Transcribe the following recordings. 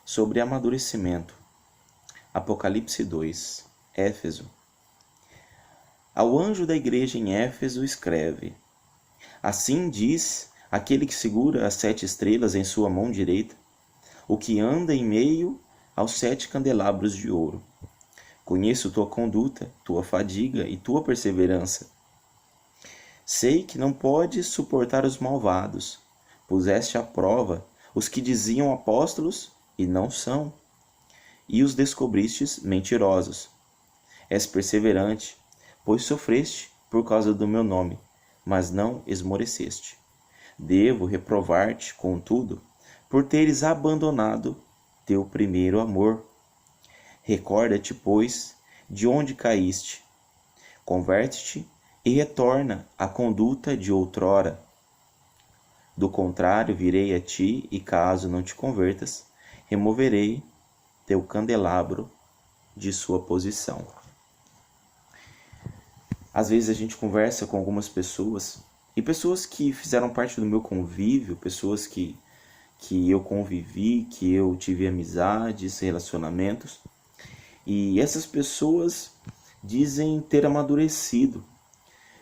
sobre amadurecimento. Apocalipse 2, Éfeso. Ao anjo da igreja em Éfeso escreve: Assim diz aquele que segura as 7 estrelas em sua mão direita, o que anda em meio aos 7 candelabros de ouro. Conheço tua conduta, tua fadiga e tua perseverança. Sei que não podes suportar os malvados. Puseste à prova os que diziam apóstolos e não são, e os descobristes mentirosos. És perseverante, pois sofreste por causa do meu nome, mas não esmoreceste. Devo reprovar-te, contudo, por teres abandonado teu primeiro amor. Recorda-te, pois, de onde caíste. Converte-te e retorna à conduta de outrora. Do contrário, virei a ti e, caso não te convertas, removerei teu candelabro de sua posição. Às vezes a gente conversa com algumas pessoas, e pessoas que fizeram parte do meu convívio, pessoas que eu convivi, que eu tive amizades, relacionamentos, e essas pessoas dizem ter amadurecido.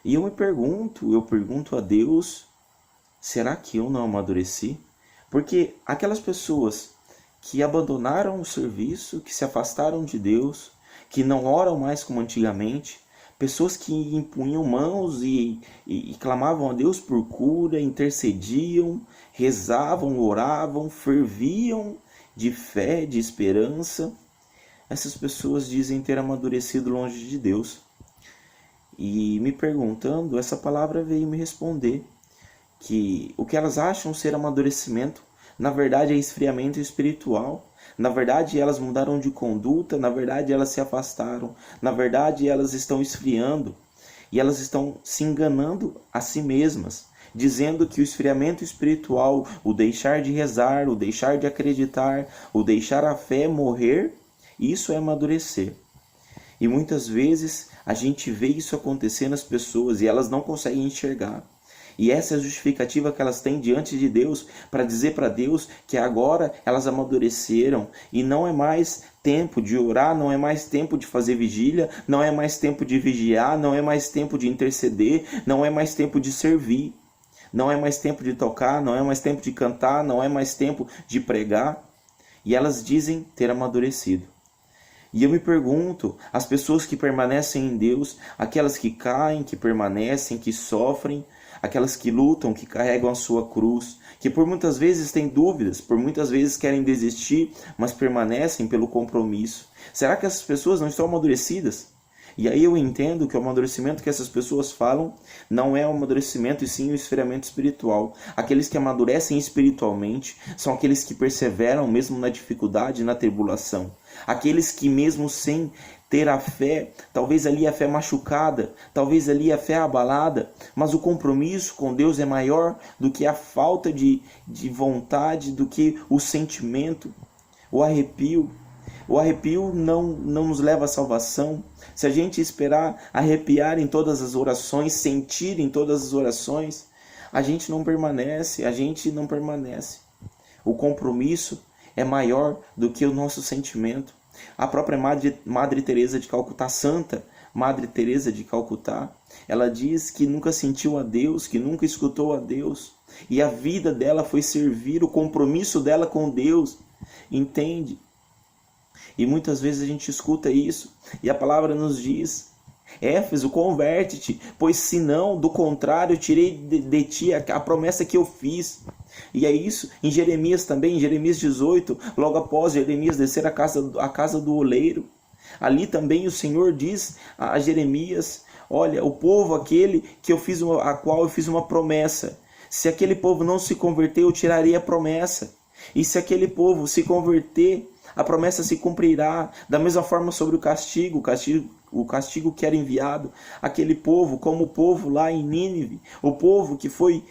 E eu pergunto a Deus, será que eu não amadureci? Porque aquelas pessoas que abandonaram o serviço, que se afastaram de Deus, que não oram mais como antigamente, pessoas que impunham mãos e clamavam a Deus por cura, intercediam, rezavam, oravam, ferviam de fé, de esperança. Essas pessoas dizem ter amadurecido longe de Deus. E me perguntando, essa palavra veio me responder que o que elas acham ser amadurecimento, na verdade é esfriamento espiritual. Na verdade elas mudaram de conduta, na verdade elas se afastaram, na verdade elas estão esfriando e elas estão se enganando a si mesmas, dizendo que o esfriamento espiritual, o deixar de rezar, o deixar de acreditar, o deixar a fé morrer, isso é amadurecer. E muitas vezes a gente vê isso acontecer nas pessoas e elas não conseguem enxergar. E essa é a justificativa que elas têm diante de Deus para dizer para Deus que agora elas amadureceram e não é mais tempo de orar, não é mais tempo de fazer vigília, não é mais tempo de vigiar, não é mais tempo de interceder, não é mais tempo de servir, não é mais tempo de tocar, não é mais tempo de cantar, não é mais tempo de pregar. E elas dizem ter amadurecido. E eu me pergunto, as pessoas que permanecem em Deus, aquelas que caem, que permanecem, que sofrem, aquelas que lutam, que carregam a sua cruz, que por muitas vezes têm dúvidas, por muitas vezes querem desistir, mas permanecem pelo compromisso. Será que essas pessoas não estão amadurecidas? E aí eu entendo que o amadurecimento que essas pessoas falam não é o amadurecimento e sim o esfriamento espiritual. Aqueles que amadurecem espiritualmente são aqueles que perseveram mesmo na dificuldade e na tribulação. Aqueles que mesmo sem ter a fé, talvez ali a fé machucada, talvez ali a fé abalada, mas o compromisso com Deus é maior do que a falta de vontade, do que o sentimento, o arrepio. O arrepio não nos leva à salvação. Se a gente esperar arrepiar em todas as orações, sentir em todas as orações, a gente não permanece. O compromisso é maior do que o nosso sentimento. A própria Madre Teresa de Calcutá, Santa Madre Teresa de Calcutá, ela diz que nunca sentiu a Deus, que nunca escutou a Deus. E a vida dela foi servir, o compromisso dela com Deus. Entende? E muitas vezes a gente escuta isso, e a palavra nos diz: Éfeso, converte-te, pois senão, do contrário, tirei de ti a promessa que eu fiz. E é isso em Jeremias também, em Jeremias 18, logo após Jeremias descer a casa do oleiro. Ali também o Senhor diz a Jeremias: olha, o povo aquele a qual eu fiz uma promessa, se aquele povo não se converter, eu tirarei a promessa. E se aquele povo se converter, a promessa se cumprirá. Da mesma forma sobre o castigo que era enviado àquele povo, como o povo lá em Nínive, o povo que foi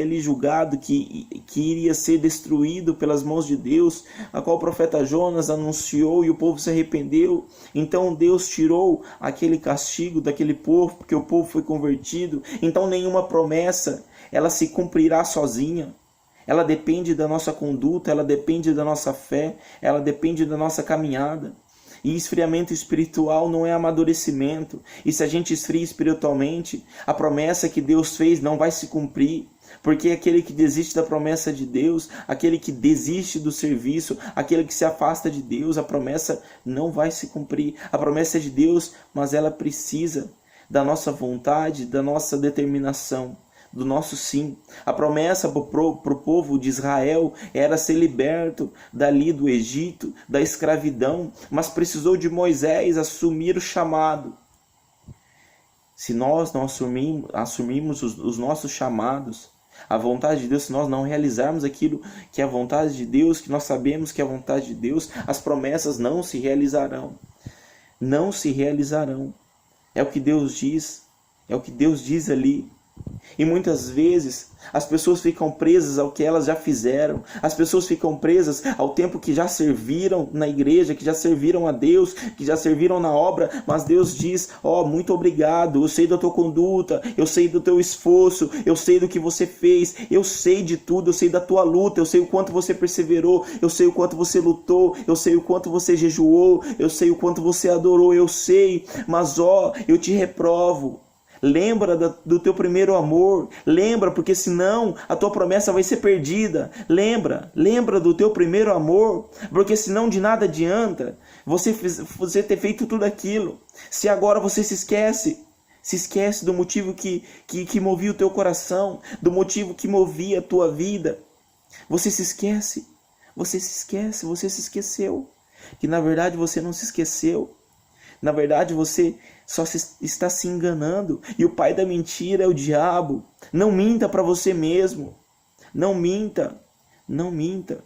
ali julgado, que iria ser destruído pelas mãos de Deus, a qual o profeta Jonas anunciou e o povo se arrependeu. Então Deus tirou aquele castigo daquele povo, porque o povo foi convertido. Então nenhuma promessa ela se cumprirá sozinha. ela depende da nossa conduta, ela depende da nossa fé, ela depende da nossa caminhada. E esfriamento espiritual não é amadurecimento. E se a gente esfria espiritualmente, a promessa que Deus fez não vai se cumprir. Porque aquele que desiste da promessa de Deus, aquele que desiste do serviço, aquele que se afasta de Deus, a promessa não vai se cumprir. A promessa é de Deus, mas ela precisa da nossa vontade, da nossa determinação, do nosso sim. A promessa para o povo de Israel era ser liberto dali do Egito, da escravidão, mas precisou de Moisés assumir o chamado. Se nós não assumirmos os nossos chamados, a vontade de Deus, se nós não realizarmos aquilo que é a vontade de Deus, que nós sabemos que é a vontade de Deus, as promessas não se realizarão. Não se realizarão. É o que Deus diz. É o que Deus diz ali. E muitas vezes as pessoas ficam presas ao que elas já fizeram. As pessoas ficam presas ao tempo que já serviram na igreja, que já serviram a Deus, que já serviram na obra. Mas Deus diz, muito obrigado, eu sei da tua conduta, eu sei do teu esforço, eu sei do que você fez, eu sei de tudo, eu sei da tua luta, eu sei o quanto você perseverou, eu sei o quanto você lutou, eu sei o quanto você jejuou, eu sei o quanto você adorou, eu sei, mas eu te reprovo. Lembra do teu primeiro amor, lembra, porque senão a tua promessa vai ser perdida. Lembra do teu primeiro amor, porque senão de nada adianta você ter feito tudo aquilo, se agora você se esquece do motivo que movia o teu coração, do motivo que movia a tua vida. Você se esqueceu, que na verdade você não se esqueceu. Na verdade, você só está se enganando. E o pai da mentira é o diabo. Não minta para você mesmo. Não minta. Não minta.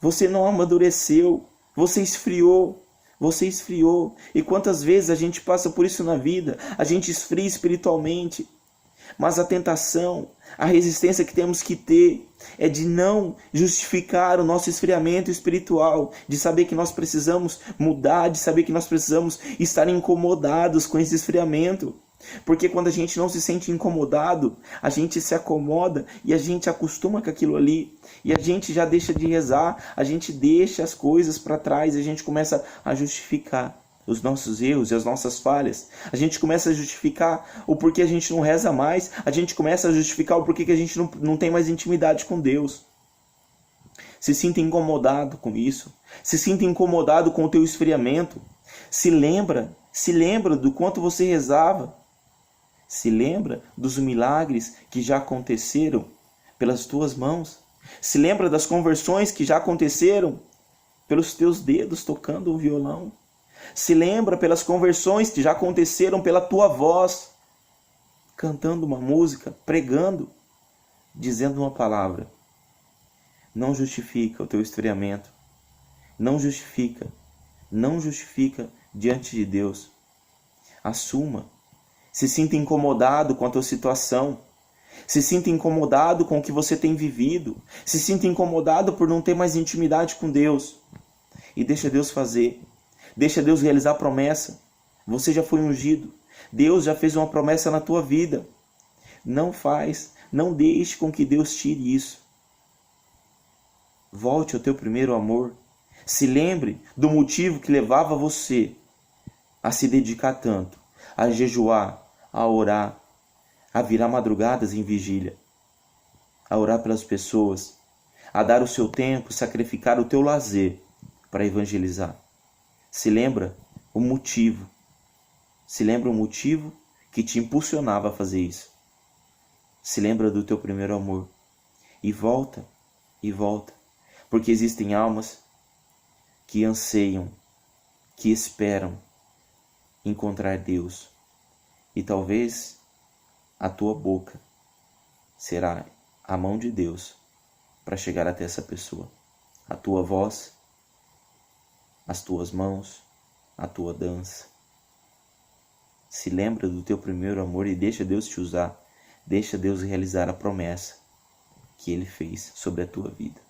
Você não amadureceu. Você esfriou. Você esfriou. E quantas vezes a gente passa por isso na vida? A gente esfria espiritualmente. Mas a tentação, a resistência que temos que ter é de não justificar o nosso esfriamento espiritual, de saber que nós precisamos mudar, de saber que nós precisamos estar incomodados com esse esfriamento. Porque quando a gente não se sente incomodado, a gente se acomoda e a gente acostuma com aquilo ali. E a gente já deixa de rezar, a gente deixa as coisas para trás e a gente começa a justificar os nossos erros e as nossas falhas. A gente começa a justificar o porquê a gente não reza mais. A gente começa a justificar o porquê que a gente não tem mais intimidade com Deus. Se sinta incomodado com isso. Se sinta incomodado com o teu esfriamento. Se lembra do quanto você rezava. Se lembra dos milagres que já aconteceram pelas tuas mãos. Se lembra das conversões que já aconteceram pelos teus dedos tocando o violão. Se lembra pelas conversões que já aconteceram pela tua voz, cantando uma música, pregando, dizendo uma palavra. Não justifica o teu esfriamento. Não justifica diante de Deus. Assuma. Se sinta incomodado com a tua situação. Se sinta incomodado com o que você tem vivido. Se sinta incomodado por não ter mais intimidade com Deus. E deixa Deus fazer. Deixa Deus realizar a promessa. Você já foi ungido. Deus já fez uma promessa na tua vida. Não deixe com que Deus tire isso. Volte ao teu primeiro amor. Se lembre do motivo que levava você a se dedicar tanto, a jejuar, a orar, a virar madrugadas em vigília, a orar pelas pessoas, a dar o seu tempo, sacrificar o teu lazer para evangelizar. Se lembra o motivo. Se lembra o motivo que te impulsionava a fazer isso. Se lembra do teu primeiro amor. E volta. Porque existem almas que anseiam, que esperam encontrar Deus. E talvez a tua boca será a mão de Deus para chegar até essa pessoa. A tua voz, as tuas mãos, a tua dança. Se lembra do teu primeiro amor e deixa Deus te usar. Deixa Deus realizar a promessa que Ele fez sobre a tua vida.